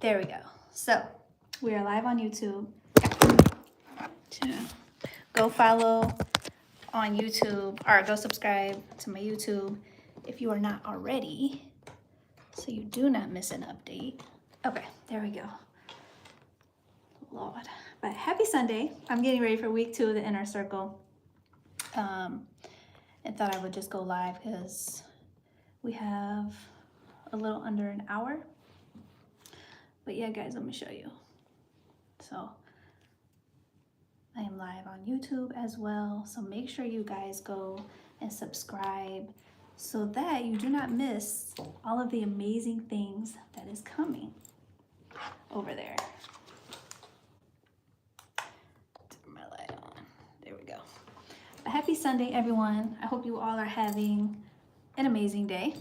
There we go. So we are live on YouTube. Go follow on YouTube, or go subscribe to my YouTube if you are not already, so you do not miss an update. Okay, there we go. Lord. But happy Sunday. I'm getting ready for week 2 of the Inner Circle. And thought I would just go live because we have a little under an hour. But yeah, guys, let me show you. So I am live on YouTube as well. So make sure you guys go and subscribe so that you do not miss all of the amazing things that is coming over there. Turn my light on. There we go. Happy Sunday, everyone. I hope you all are having an amazing day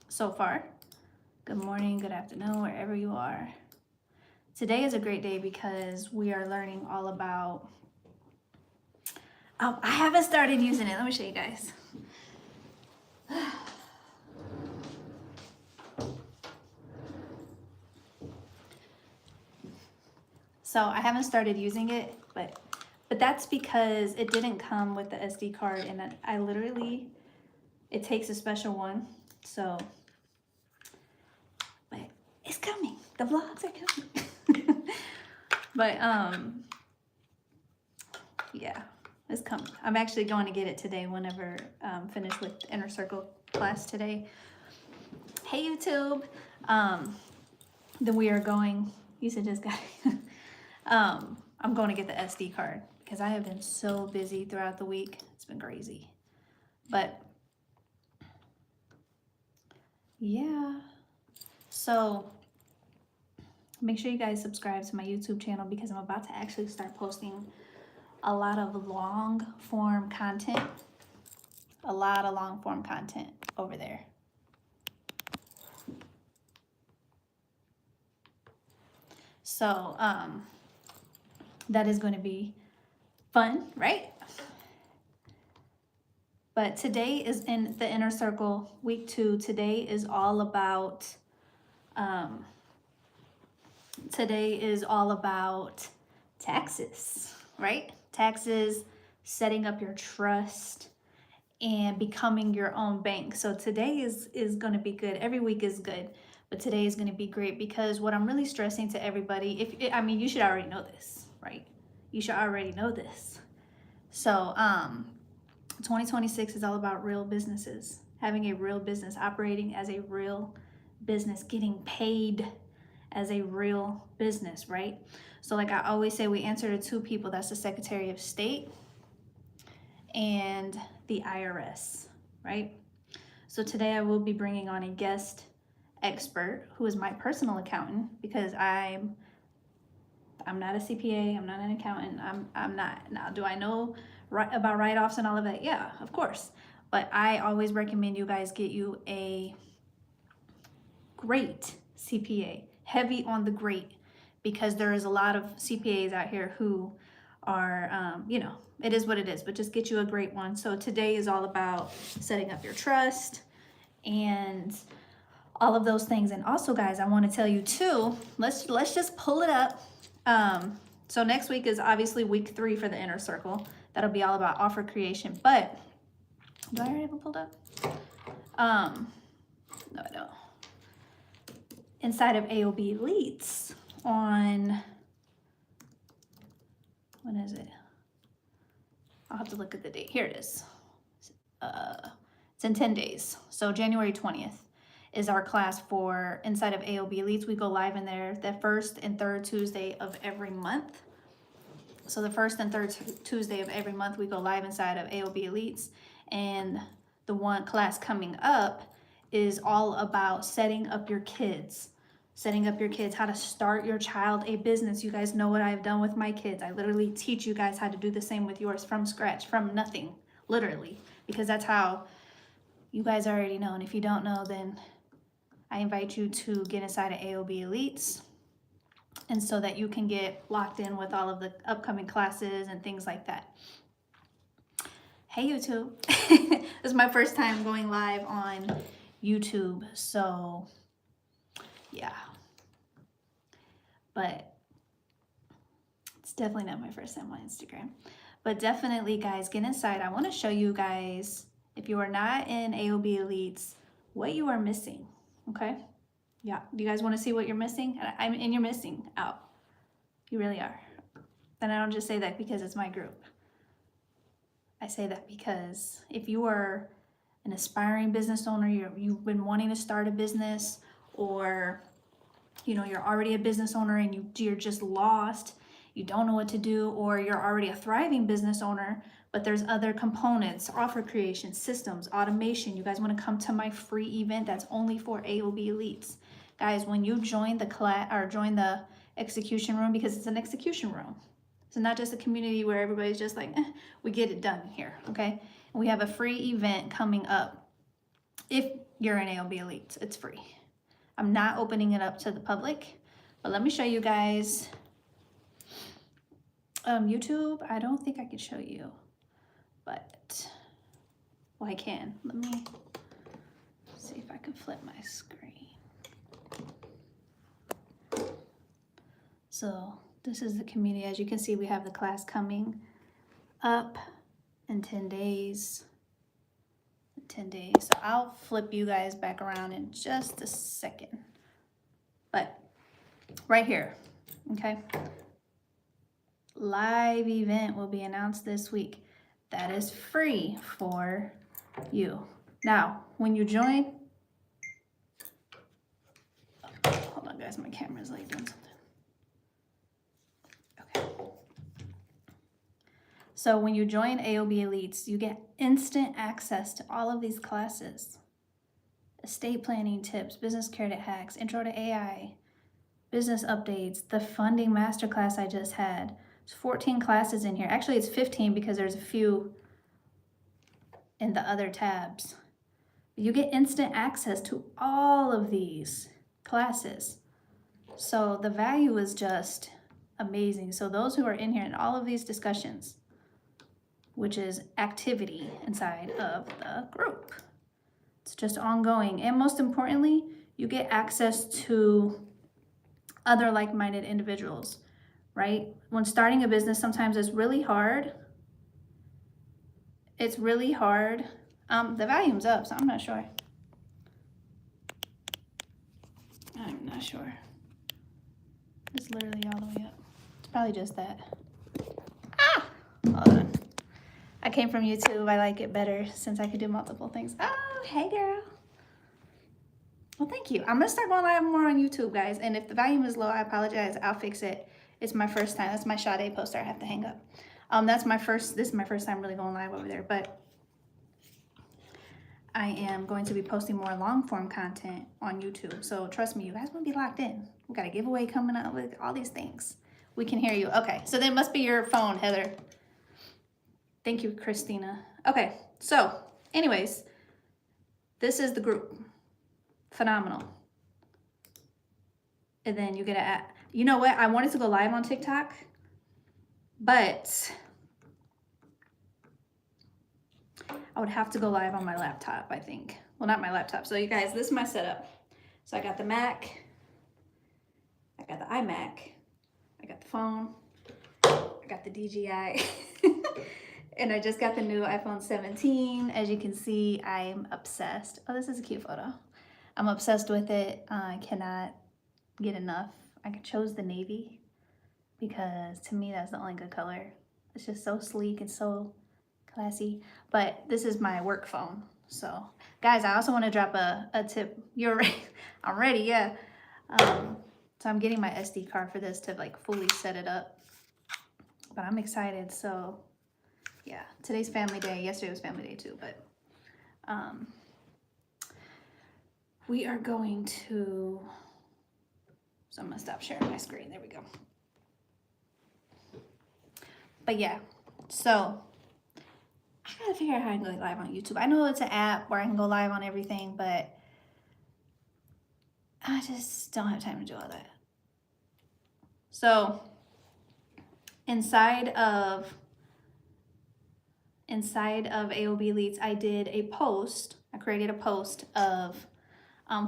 so far. Good morning, good afternoon, wherever you are. Today is a great day because we are learning all about, I haven't started using it. Let me show you guys. So I haven't started using it, but that's because it didn't come with the SD card, and I literally, it takes a special one. So, but it's coming. The vlogs are coming. But yeah, it's coming. I'm actually going to get it today whenever finished with Inner Circle class today. Hey YouTube. Then we are going, you said just got it. I'm going to get the SD card because I have been so busy throughout the week. It's been crazy. But yeah, so make sure you guys subscribe to my YouTube channel because I'm about to actually start posting a lot of long form content. A lot of long form content over there. So that is going to be fun, right? But today is in the Inner Circle, week 2. Today is all about taxes, right? Taxes, setting up your trust, and becoming your own bank. So today is going to be good. Every week is good, but today is going to be great because what I'm really stressing to everybody, you should already know this, right? You should already know this. So 2026 is all about real businesses, having a real business, operating as a real business, getting paid as a real business, right? So like I always say, we answer to 2 people. That's the Secretary of State and the IRS, right? So today I will be bringing on a guest expert who is my personal accountant because I'm not a CPA, I'm not an accountant, I'm not. Now, do I know about write-offs and all of that? Yeah, of course. But I always recommend you guys get you a great CPA, heavy on the great, because there is a lot of CPAs out here who are, it is what it is, but just get you a great one. So today is all about setting up your trust and all of those things. And also, guys, I want to tell you too, let's just pull it up. So next week is obviously week 3 for the Inner Circle. That'll be all about offer creation. But do I already have it pulled up? No, I don't. Inside of AOB Elites on, when is it? I'll have to look at the date. Here it is. It's in 10 days. So January 20th is our class for inside of AOB Elites. We go live in there the 1st and 3rd Tuesday of every month. So the 1st and 3rd Tuesday of every month, we go live inside of AOB Elites. And the one class coming up is all about setting up your kids, how to start your child a business. You guys know what I've done with my kids. I literally teach you guys how to do the same with yours from scratch, from nothing, literally, because that's how you guys already know. And if you don't know, then I invite you to get inside of AOB Elites, and so that you can get locked in with all of the upcoming classes and things like that. Hey YouTube. This is my first time going live on YouTube, so yeah. but it's definitely not my first time on Instagram. But definitely, guys, get inside. I want to show you guys, if you are not in AOB Elites, what you are missing, okay? Yeah, do you guys want to see what you're missing? And you're missing out. You really are. And I don't just say that because it's my group. I say that because if you are an aspiring business owner, you've been wanting to start a business, or you're already a business owner and you're just lost, you don't know what to do, or you're already a thriving business owner, but there's other components, offer creation, systems, automation. You guys want to come to my free event that's only for AOB Elites. Guys, when you join the class or join the execution room, because it's an execution room, so not just a community where everybody's just like, we get it done here, okay? And we have a free event coming up. If you're an AOB Elites, it's free. I'm not opening it up to the public, but let me show you guys. YouTube, I don't think I can show you, but, well, I can. Let me see if I can flip my screen. So this is the community. As you can see, we have the class coming up in 10 days. 10 days. So I'll flip you guys back around in just a second. But right here, okay? Live event will be announced this week. That is free for you. Now, when you join, hold on guys, my camera's like doing something. So when you join AOB Elites, you get instant access to all of these classes. Estate planning tips, business credit hacks, intro to AI, business updates, the funding masterclass I just had. There's 14 classes in here. Actually, it's 15 because there's a few in the other tabs. You get instant access to all of these classes. So the value is just amazing. So those who are in here in all of these discussions, which is activity inside of the group. It's just ongoing. And most importantly, you get access to other like-minded individuals, right? When starting a business, sometimes it's really hard. It's really hard. The volume's up, so I'm not sure. I'm not sure. It's literally all the way up. It's probably just that. Ah! Hold on. I came from YouTube. I like it better since I could do multiple things. Oh, hey girl. Well, thank you. I'm gonna start going live more on YouTube, guys. And if the volume is low, I apologize. I'll fix it. It's my first time. That's my Sade poster I have to hang up. This is my first time really going live over there, but I am going to be posting more long form content on YouTube. So trust me, you guys want to be locked in. We got a giveaway coming up with all these things. We can hear you. Okay, so then it must be your phone, Heather. Thank you, Christina. Okay, so anyways, this is the group. Phenomenal. And then you get you know what? I wanted to go live on TikTok, but I would have to go live on my laptop, I think. Well, not my laptop. So you guys, this is my setup. So I got the Mac, I got the iMac, I got the phone, I got the DJI. And I just got the new iPhone 17. As you can see, I'm obsessed. Oh, this is a cute photo. I'm obsessed with it. I cannot get enough. I chose the navy because to me, that's the only good color. It's just so sleek and so classy. But this is my work phone. So guys, I also want to drop a tip. You're ready? I'm ready, yeah. So I'm getting my SD card for this to like fully set it up. But I'm excited, so yeah, today's family day. Yesterday was family day too, but we are going to, so I'm gonna stop sharing my screen. There we go. But yeah, so I gotta figure out how I can go live on YouTube. I know it's an app where I can go live on everything, but I just don't have time to do all that. So inside of AOB Elites, I did a post. I created a post of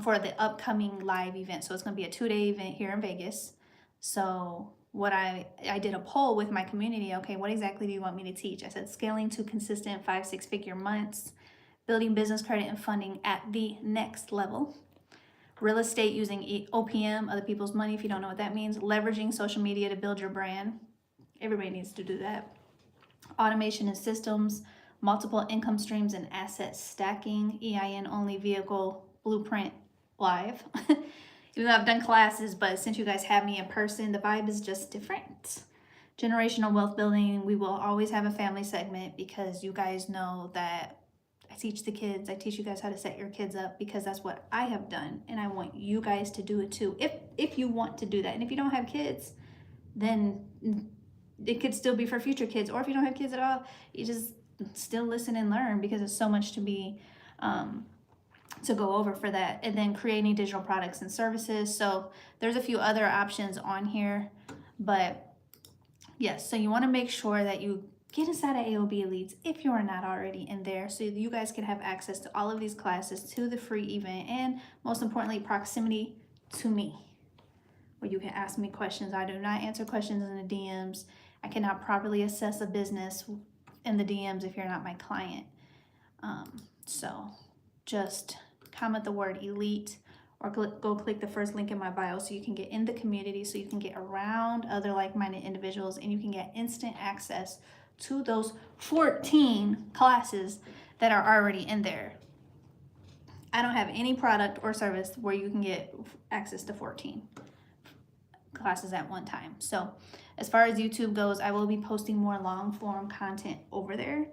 for the upcoming live event. So it's going to be a 2-day event here in Vegas. So what I did a poll with my community. Okay, what exactly do you want me to teach? I said scaling to consistent 5-6 figure months, building business credit and funding at the next level, real estate using OPM, other people's money, if you don't know what that means, leveraging social media to build your brand. Everybody needs to do that. Automation and systems, multiple income streams and asset stacking, EIN only vehicle blueprint live. Even though I've done classes, but since you guys have me in person, the vibe is just different. Generational wealth building, we will always have a family segment because you guys know that I teach the kids. I teach you guys how to set your kids up because that's what I have done, and I want you guys to do it too. If you want to do that, and if you don't have kids, then it could still be for future kids. Or if you don't have kids at all, you just still listen and learn because there's so much to be to go over for that. And then creating digital products and services. So there's a few other options on here, but yes, so you want to make sure that you get inside of AOB Elites if you are not already in there, so you guys can have access to all of these classes, to the free event, and most importantly, proximity to me, where you can ask me questions. I do not answer questions in the DMs. I cannot properly assess a business in the DMs if you're not my client. So just comment the word elite or go click the first link in my bio so you can get in the community, so you can get around other like-minded individuals, and you can get instant access to those 14 classes that are already in there. I don't have any product or service where you can get access to 14 classes at one time. So as far as YouTube goes, I will be posting more long form content over there.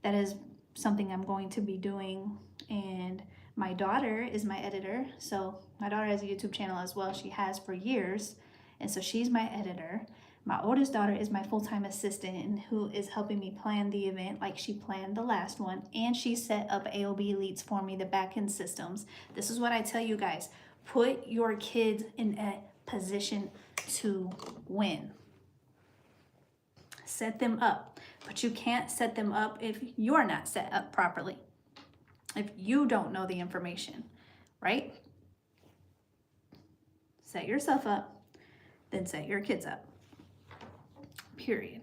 That is something I'm going to be doing, and my daughter is my editor. So my daughter has a YouTube channel as well. She has for years, and so she's my editor. My oldest daughter is my full-time assistant and who is helping me plan the event like she planned the last one, and she set up AOB Elites for me, the back-end systems. This is what I tell you guys: put your kids in a position to win. Set them up, but you can't set them up if you're not set up properly, if you don't know the information, right? Set yourself up, then set your kids up, period.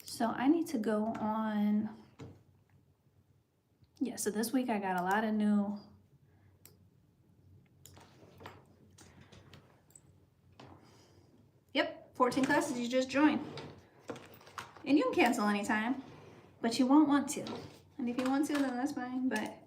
So I need to go on. Yeah, so this week I got a lot of new Yep, 14 classes you just joined. And you can cancel anytime, but you won't want to. And if you want to, then that's fine. But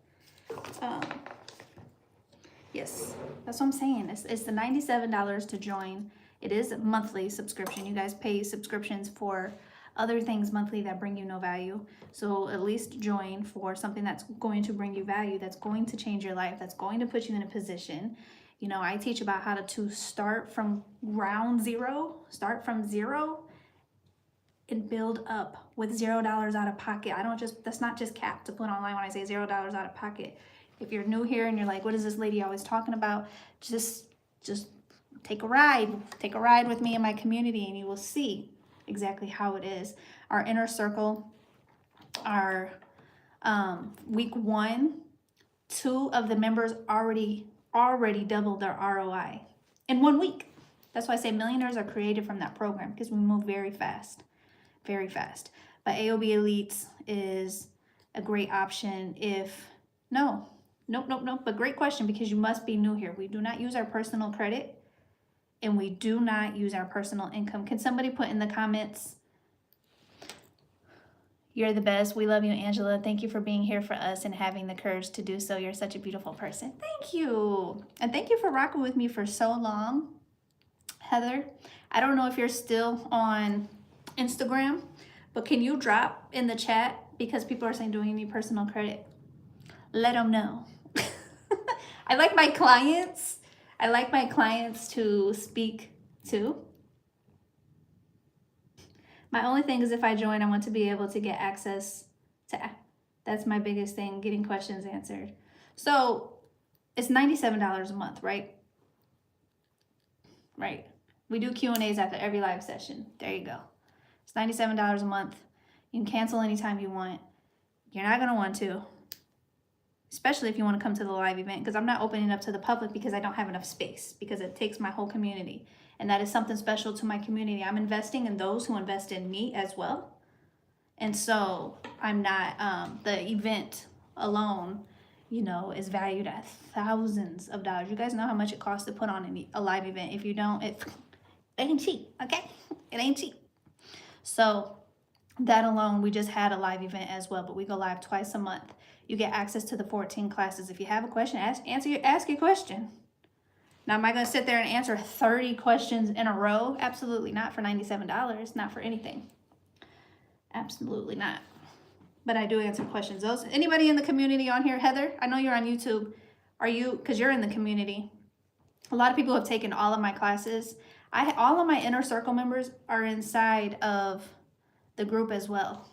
yes, that's what I'm saying. It's the $97 to join. It is a monthly subscription. You guys pay subscriptions for other things monthly that bring you no value. So at least join for something that's going to bring you value, that's going to change your life, that's going to put you in a position. You know, I teach about how to start from ground zero, start from zero, and build up with $0 out of pocket. That's not just cap to put online when I say $0 out of pocket. If you're new here and you're like, what is this lady always talking about? Just take a ride with me in my community, and you will see exactly how it is. Our inner circle, our week 1, 2 of the members already doubled their ROI in 1 week. That's why I say millionaires are created from that program, because we move very fast, very fast. But AOB Elites is a great option if, nope. But great question, because you must be new here. We do not use our personal credit, and we do not use our personal income. Can somebody put in the comments, you're the best. We love you, Angela. Thank you for being here for us and having the courage to do so. You're such a beautiful person. Thank you. And thank you for rocking with me for so long. Heather, I don't know if you're still on Instagram, but can you drop in the chat, because people are saying, do you need personal credit? Let them know. I like my clients to speak to. My only thing is, if I join, I want to be able to get access to, that's my biggest thing, getting questions answered. So it's $97 a month, right? Right. We do Q&As after every live session. There you go. It's $97 a month. You can cancel anytime you want. You're not going to want to. especially if you want to come to the live event, because I'm not opening up to the public because I don't have enough space, because it takes my whole community. And that is something special to my community. I'm investing in those who invest in me as well. And so I'm not, the event alone, you know, is valued at thousands of dollars. You guys know how much it costs to put on a live event. If you don't, it ain't cheap, okay? It ain't cheap. So that alone, we just had a live event as well, but we go live twice a month. You get access to the 14 classes. If you have a question, ask your question. Now, am I going to sit there and answer 30 questions in a row? Absolutely not, for $97. Not for anything. Absolutely not. But I do answer questions. Anybody in the community on here? Heather, I know you're on YouTube. Are you, because you're in the community. A lot of people have taken all of my classes. All of my inner circle members are inside of the group as well.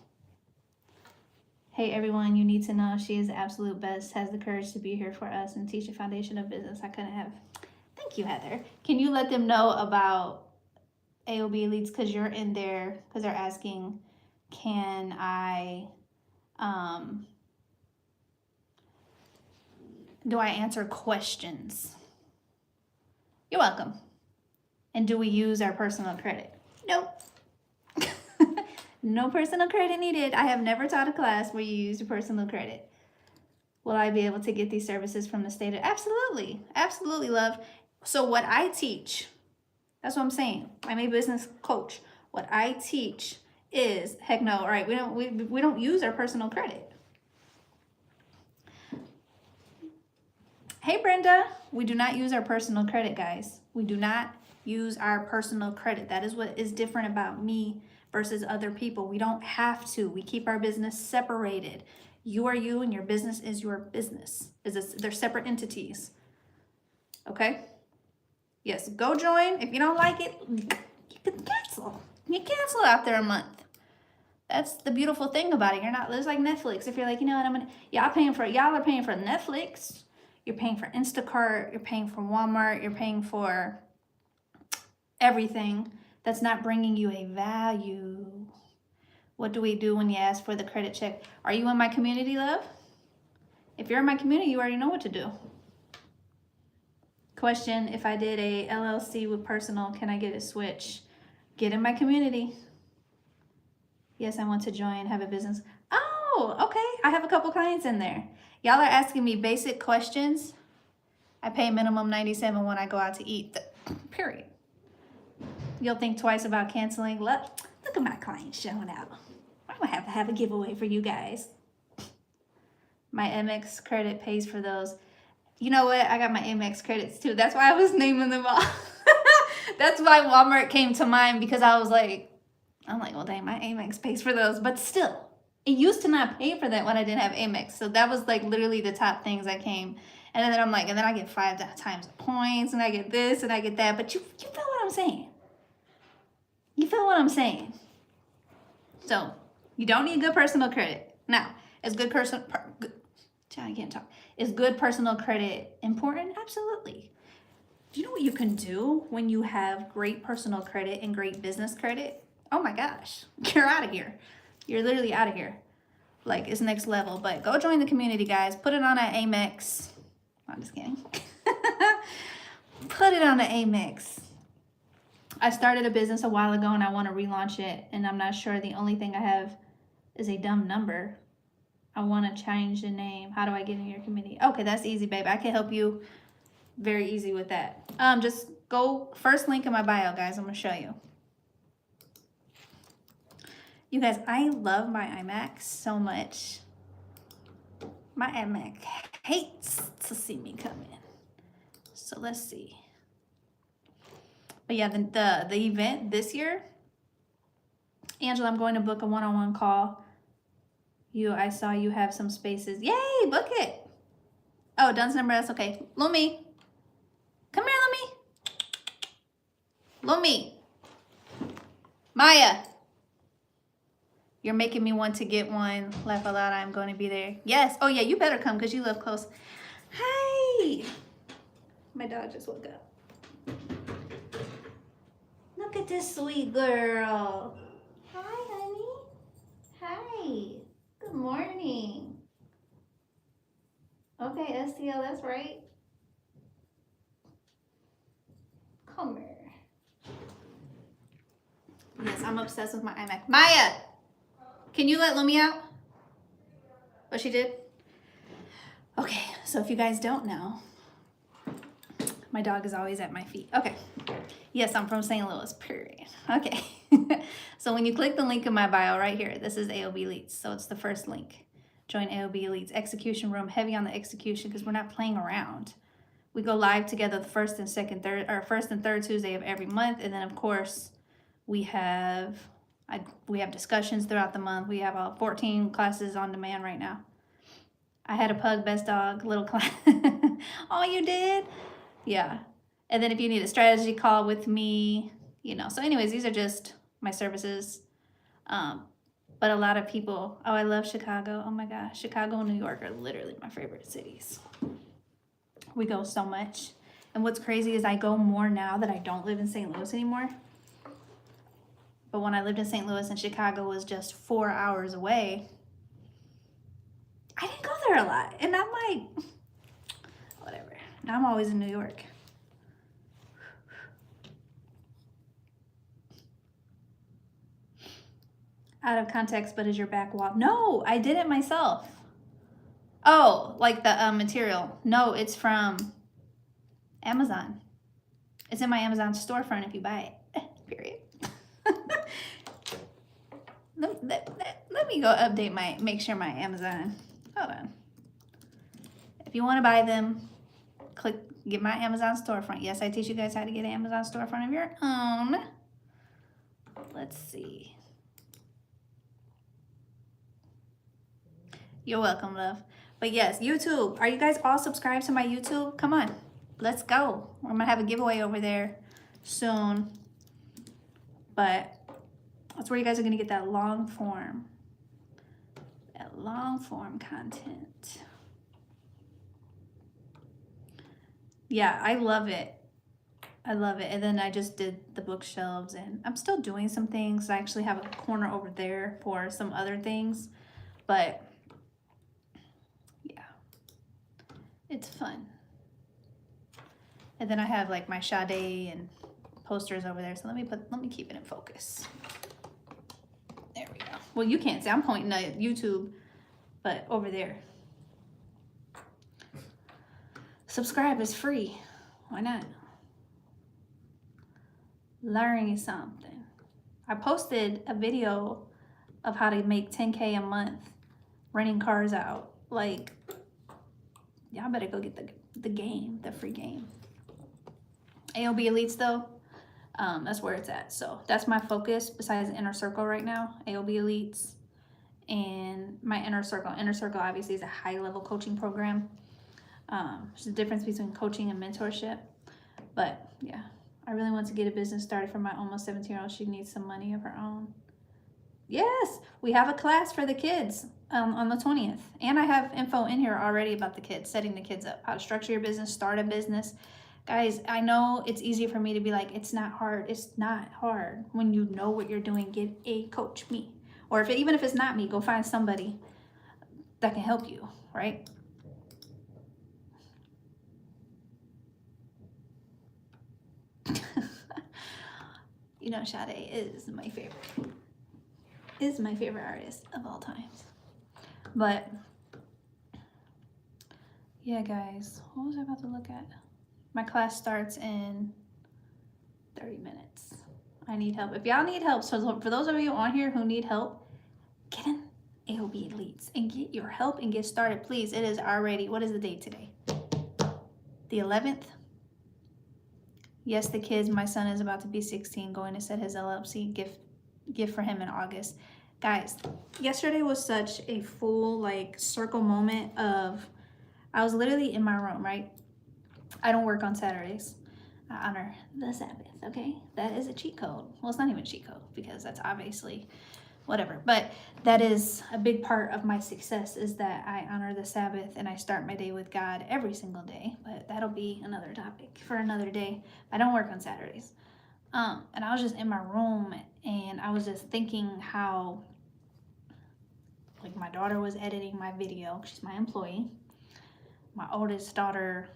Hey everyone, you need to know she is the absolute best, has the courage to be here for us and teach the foundation of business. I couldn't have. Thank you, Heather. Can you let them know about AOB Elites, because you're in there, because they're asking, can I, do I answer questions? You're welcome. And do we use our personal credit? Nope. No personal credit needed. I have never taught a class where you use your personal credit. Will I be able to get these services from the state? Absolutely. Absolutely, love. So what I teach, that's what I'm saying. I'm a business coach. What I teach is, heck no, all right, we don't use our personal credit. Hey, Brenda, we do not use our personal credit, guys. We do not use our personal credit. That is what is different about me versus other people. We don't have to. We keep our business separated. You are you and your business is your business. They're separate entities. Okay? Yes, go join. If you don't like it, you can cancel. You cancel after a month. That's the beautiful thing about it. You're not, it's like Netflix. If you're like, you know what, y'all are paying for Netflix. You're paying for Instacart. You're paying for Walmart. You're paying for everything that's not bringing you a value. What do we do when you ask for the credit check? Are you in my community, love? If you're in my community, you already know what to do. Question, if I did a LLC with personal, can I get a switch? Get in my community. Yes, I want to join, have a business. Oh, okay. I have a couple clients in there. Y'all are asking me basic questions. I pay minimum $97 when I go out to eat, period. You'll think twice about canceling. Look at my clients showing out. I'm gonna have to have a giveaway for you guys. My Amex credit pays for those. You know what? I got my Amex credits too. That's why I was naming them all. That's why Walmart came to mind, because I'm like, well, dang, my Amex pays for those. But still, it used to not pay for that when I didn't have Amex. So that was like literally the top things that came. And then I'm like, and then I get 5 times the points, and I get this, and I get that. But you feel what I'm saying? You feel what I'm saying? So you don't need good personal credit. Now, is good personal credit important? Absolutely. Do you know what you can do when you have great personal credit and great business credit? Oh my gosh, you're out of here. You're literally out of here. Like, it's next level. But go join the community, guys. Put it on an Amex. I'm just kidding. Put it on an Amex. I started a business a while ago and I want to relaunch it, and I'm not sure. The only thing I have is a dumb number. I want to change the name. How do I get in your community? Okay, that's easy, babe. I can help you very easy with that. Just go first link in my bio, guys. I'm going to show you. You guys, I love my Amex so much. My Amex hates to see me come in. So let's see. But yeah, the event this year, Angela, I'm going to book a one-on-one call. I saw you have some spaces. Yay, book it. Oh, Dunn's number, that's okay. Lumi. Come here, Lumi. Lumi. Maya. You're making me want to get one. Laugh a lot, I'm going to be there. Yes. Oh, yeah, you better come because you live close. Hi. My dog just woke up. Look at this sweet girl. Hi, honey. Hi. Good morning. Okay, STL, that's right. Come here. Yes, I'm obsessed with my iMac. Maya, can you let Lumi out? What she did? Okay, so if you guys don't know, my dog is always at my feet. Okay. Yes, I'm from St. Louis, period. Okay. So when you click the link in my bio right here, this is AOB Elites. So it's the first link. Join AOB Elites execution room, heavy on the execution because we're not playing around. We go live together the first and third Tuesday of every month. And then of course we have discussions throughout the month. We have 14 classes on demand right now. I had a pug, best dog, little class. Oh, you did? Yeah. And then if you need a strategy call with me, you know. So anyways, these are just my services. But a lot of people, oh, I love Chicago. Oh my gosh, Chicago and New York are literally my favorite cities. We go so much. And what's crazy is I go more now that I don't live in St. Louis anymore. But when I lived in St. Louis and Chicago was just 4 hours away, I didn't go there a lot. And I'm like, whatever. Now I'm always in New York. Out of context, but is your back wall? No, I did it myself. Oh, like the material. No, it's from Amazon. It's in my Amazon storefront if you buy it. Period. Let me go update make sure my Amazon. Hold on. If you want to buy them, get my Amazon storefront. Yes, I teach you guys how to get an Amazon storefront of your own. Let's see. You're welcome, love. But yes, YouTube. Are you guys all subscribed to my YouTube? Come on. Let's go. I'm going to have a giveaway over there soon. But that's where you guys are going to get that long form content. Yeah, I love it. I love it. And then I just did the bookshelves and I'm still doing some things. I actually have a corner over there for some other things, but yeah, it's fun. And then I have like my Sade and posters over there. So let me keep it in focus. There we go. Well, you can't see, I'm pointing at YouTube, but over there. Subscribe is free. Why not? Learning something. I posted a video of how to make 10K a month renting cars out. Like, y'all better go get the game, the free game. AOB Elites though, that's where it's at. So that's my focus besides Inner Circle right now, AOB Elites. And my Inner Circle. Inner Circle obviously is a high level coaching program. There's a difference between coaching and mentorship. But yeah, I really want to get a business started for my almost 17-year-old. She needs some money of her own. Yes, we have a class for the kids on the 20th. And I have info in here already about the kids, setting the kids up, how to structure your business, start a business. Guys, I know it's easy for me to be like, it's not hard. It's not hard. When you know what you're doing, get a coach, me. Or even if it's not me, go find somebody that can help you, right? You know, Sade is my favorite artist of all times. But yeah, guys, what was I about to look at? My class starts in 30 minutes. I need help. If y'all need help, so for those of you on here who need help, get in AOB Elites and get your help and get started, please. It is already, what is the date today? The 11th? Yes, the kids, my son is about to be 16, going to set his LLC gift for him in August. Guys, yesterday was such a full like circle moment of, I was literally in my room, right? I don't work on Saturdays. I honor the Sabbath, okay? That is a cheat code. Well, it's not even a cheat code because that's obviously whatever. But that is a big part of my success, is that I honor the Sabbath and I start my day with God every single day. But that'll be another topic for another day. I don't work on Saturdays. And I was just in my room and I was just thinking how, like, my daughter was editing my video. She's my employee. my oldest daughter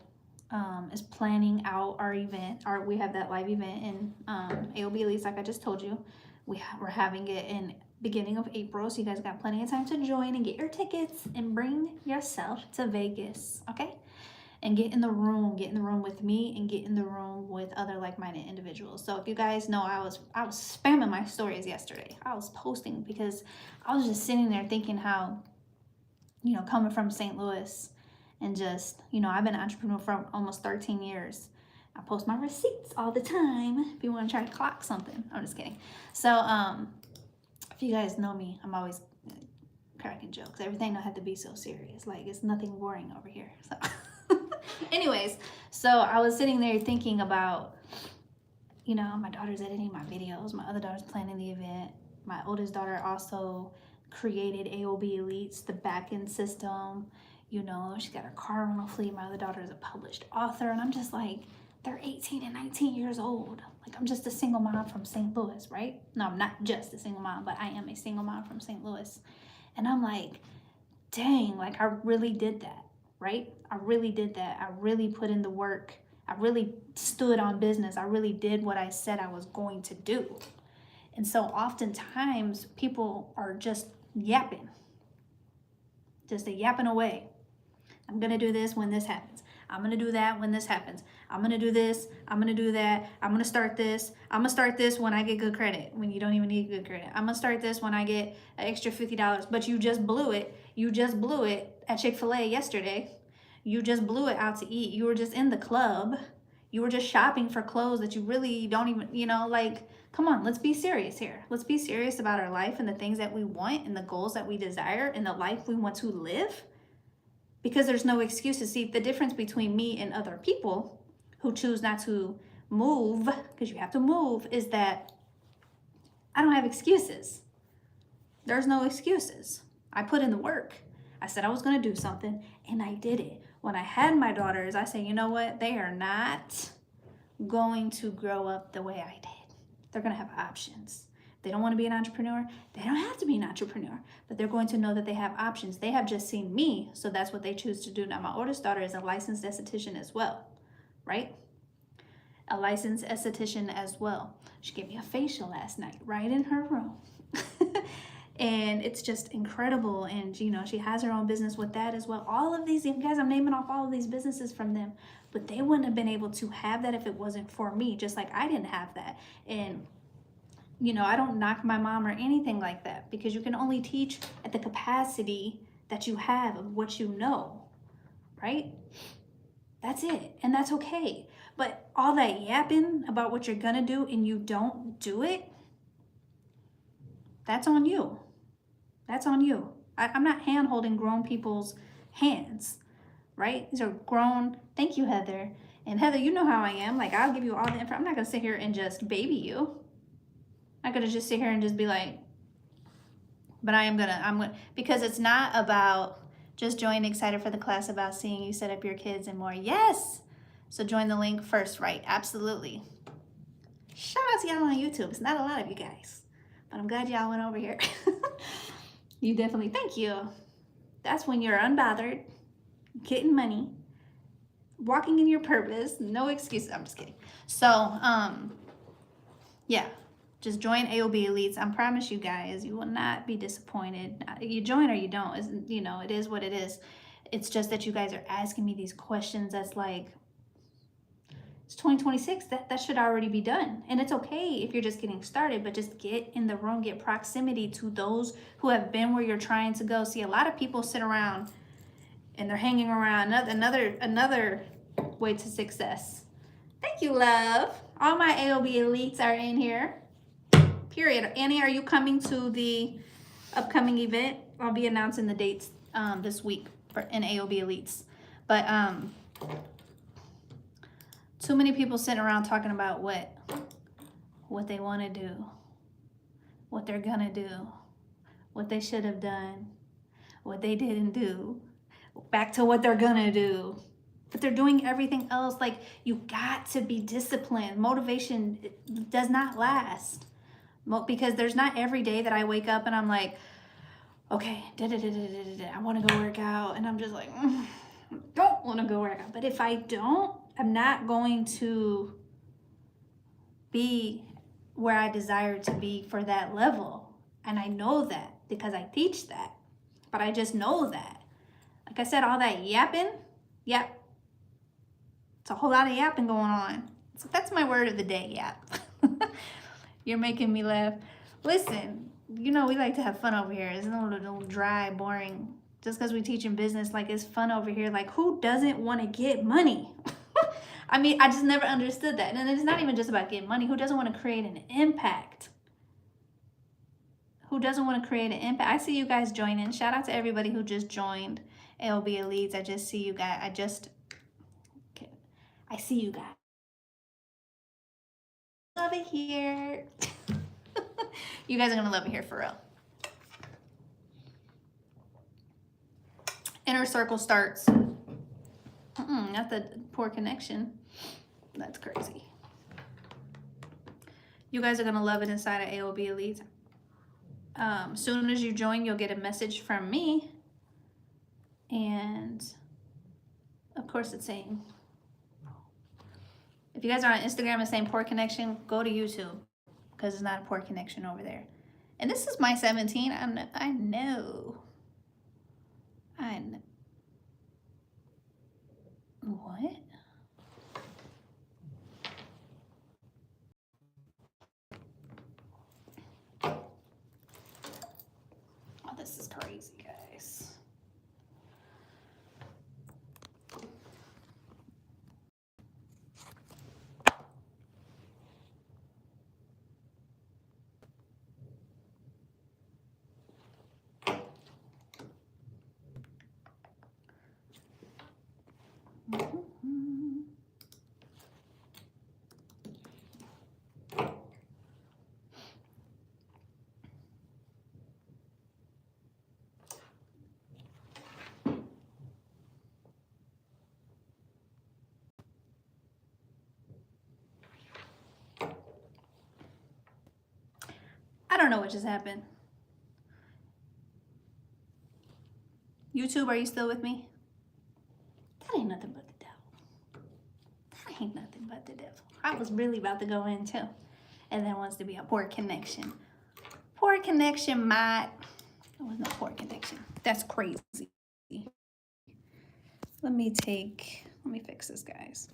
is planning out our event. We have that live event in AOB Elites, like I just told you. We're having it in beginning of April, so you guys got plenty of time to join and get your tickets and bring yourself to Vegas, okay? And get in the room with me, and get in the room with other like-minded individuals. So if you guys know, I was spamming my stories yesterday. I was posting because I was just sitting there thinking how, you know, coming from St. Louis, and just, you know, I've been an entrepreneur for almost 13 years. I post my receipts all the time if you want to try to clock something. I'm just kidding. So if you guys know me, I'm always cracking jokes. Everything don't have to be so serious. Like, it's nothing boring over here. So anyways, so I was sitting there thinking about, you know, my daughter's editing my videos, my other daughter's planning the event, my oldest daughter also created AOB Elites, the back-end system. You know, she's got her car rental fleet. My other daughter is a published author, and I'm just like, they're 18 and 19 years old. Like, I'm just a single mom from St. Louis, right? No, I'm not just a single mom, but I am a single mom from St. Louis. And I'm like, dang, like, I really did that, right? I really did that. I really put in the work. I really stood on business. I really did what I said I was going to do. And so oftentimes people are just yapping, yapping away. I'm going to do this when this happens. I'm going to do that when this happens. I'm going to do this. I'm going to do that. I'm going to start this. I'm going to start this when I get good credit, when you don't even need good credit. I'm going to start this when I get an extra $50. But you just blew it. You just blew it at Chick-fil-A yesterday. You just blew it out to eat. You were just in the club. You were just shopping for clothes that you really don't even, you know, like, come on, let's be serious here. Let's be serious about our life and the things that we want and the goals that we desire and the life we want to live. Because there's no excuses. See, the difference between me and other people who choose not to move, because you have to move, is that I don't have excuses. There's no excuses. I put in the work. I said I was going to do something, and I did it. When I had my daughters, I said, you know what? They are not going to grow up the way I did. They're going to have options. They don't want to be an entrepreneur. They don't have to be an entrepreneur, but they're going to know that they have options. They have just seen me, so that's what they choose to do. Now, my oldest daughter is a licensed esthetician as well, right? A licensed esthetician as well. She gave me a facial last night, right in her room. And it's just incredible. And, you know, she has her own business with that as well. All of these, you guys, I'm naming off all of these businesses from them, but they wouldn't have been able to have that if it wasn't for me, just like I didn't have that. And, you know, I don't knock my mom or anything like that, because you can only teach at the capacity that you have of what you know, right? That's it. And that's okay. But all that yapping about what you're gonna do and you don't do it, that's on you. That's on you. I'm not hand-holding grown people's hands, right? These are grown. Thank you, Heather. And Heather, you know how I am. Like, I'll give you all the info. I'm not gonna sit here and just baby you. I'm not gonna just sit here and just be like, but I'm gonna, because it's not about just join excited for the class, about seeing you set up your kids and more. Yes. So join the link first, right? Absolutely. Shout out to y'all on YouTube. It's not a lot of you guys, but I'm glad y'all went over here. You definitely, thank you. That's when you're unbothered, getting money, walking in your purpose, no excuses. I'm just kidding. So, yeah, just join AOB Elites. I promise you guys, you will not be disappointed. You join or you don't. It's, you know, it is what it is. It's just that you guys are asking me these questions that's like, it's 2026, that should already be done. And it's okay if you're just getting started, but just get in the room, get proximity to those who have been where you're trying to go. See, a lot of people sit around and they're hanging around. Another way to success. Thank you, love. All my AOB Elites are in here. Period. Annie, are you coming to the upcoming event? I'll be announcing the dates this week in AOB Elites. But too many people sitting around talking about what they want to do, what they're gonna do, what they should have done, what they didn't do, back to what they're gonna do. But they're doing everything else. Like, you got to be disciplined. Motivation does not last, because there's not every day that I wake up and I'm like, okay, I want to go work out, and I'm just like, don't want to go work out. But if I don't, I'm not going to be where I desire to be for that level. And I know that because I teach that. But I just know that. Like I said, all that yapping, yep. It's a whole lot of yapping going on. So that's my word of the day, yap. You're making me laugh. Listen, you know, we like to have fun over here. It's a little dry, boring. Just because we teach in business, like it's fun over here. Like who doesn't want to get money? I mean, I just never understood that. And it's not even just about getting money. Who doesn't want to create an impact? Who doesn't want to create an impact? I see you guys joining. Shout out to everybody who just joined AOB Elites. I just see you guys. I see you guys. Love it here. You guys are gonna love it here for real. Inner circle starts. Not the poor connection. That's crazy. You guys are gonna love it inside of AOB Elites. Soon as you join, you'll get a message from me. And of course it's saying, if you guys are on Instagram and saying poor connection, go to YouTube because it's not a poor connection over there. And this is my 17. I know. What? Oh, this is crazy, guys. I don't know what just happened. YouTube, are you still with me? That ain't nothing but the devil. That ain't nothing but the devil. I was really about to go in too. And then wants to be a poor connection. Poor connection might. There was no poor connection. That's crazy. Let me fix this, guys.